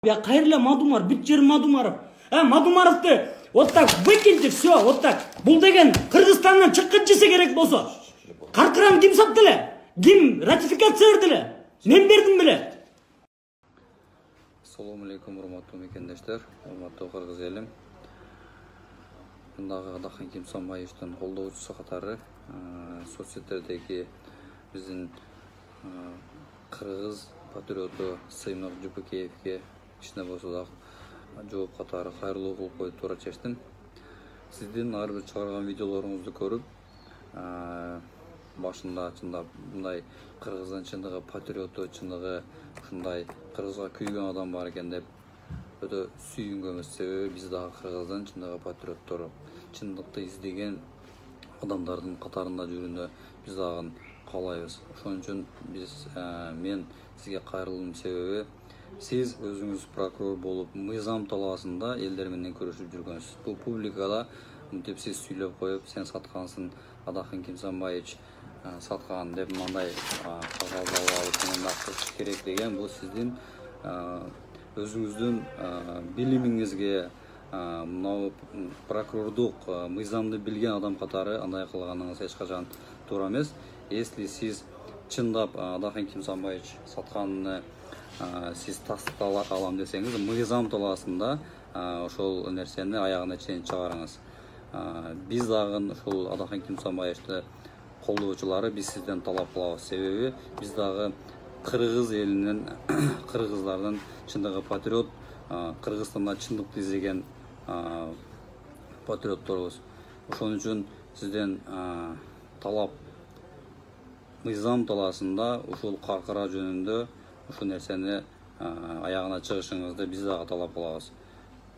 Я Кайрля Мадумар, Битчер Мадумаров. Мадумаровты вот так выкиньте, все, вот так. Бұл деген Кыргызстаннан чыккан жесе керек болсо. Каркырам ким саптылы? Ким ратификация бердиле? Мен бердим беле? Assalamu alaikum урматтуу мекендештер, урматтуу кыргыз элим. Мындагы Адакан Кимсанбаевдин колдоочусу катары соцсеттердеги биздин кыргыз патриоту Сыймак Жупакеевге кичине болсо да жооп катары кайрылуу кылып коюп туура чечтим. Сиздин ар бир чыгарган видеолоруңузду көрүп, башында чындап мындай кыргыздын чындыгы патриоту, чындыгы ушундай кыргызга күйгөн адам бар экен деп өтө сүйүнгөнбүз. Себеби биз дагы кыргыздын чындыгы патриоттору, чындыкты издеген адамдардын катарында жүрүүнү биз дагы каалайбыз. Ошон үчүн мен сизге кайрылуунун себеби, сиз өзүңүз прокурор болуп, мыйзам талаасында элдер менен көрүшүп жүргөнсүз. Бул публикада мынтип сиз сүйлөп коюп, сен саткансың, Адакан Кимсанбаевич саткан деп мындай кагаз алып кылыш керек деген, бул сиздин өзүңүздүн билимиңизге, мына прокурордук мыйзамды билген адам катары андай кылганыңыз эч качан туура эмес. Если сиз чындап Адакан Кимсанбаевич сатканын сиз тастыктала алам десеңиз, мыйзам талаасында ошол нерсени аягына чейин чыгарыңыз. Биз дагы ушул Адакан Кимсанбаевди колдоочулары биз сизден талап кылабыз. Себеби биз дагы кыргыз элинин, кыргыздардын чындыгы патриот, Кыргызстанда чындыкты издеген патриотторбуз. Ошон үчүн сизден талап мыйзам талаасында ушул каркыра жөнүндө ушул нерсени аягына чыгышыңызды биз дагы талап кылабыз.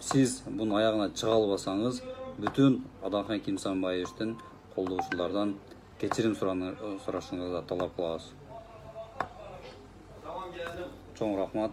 Сиз буну аягына чыга албасаңыз, бүтүн Адакан Кимсанбаевдин колдоочулардан кечирим сурашыңызды талап кылабыз. Чоң рахмат.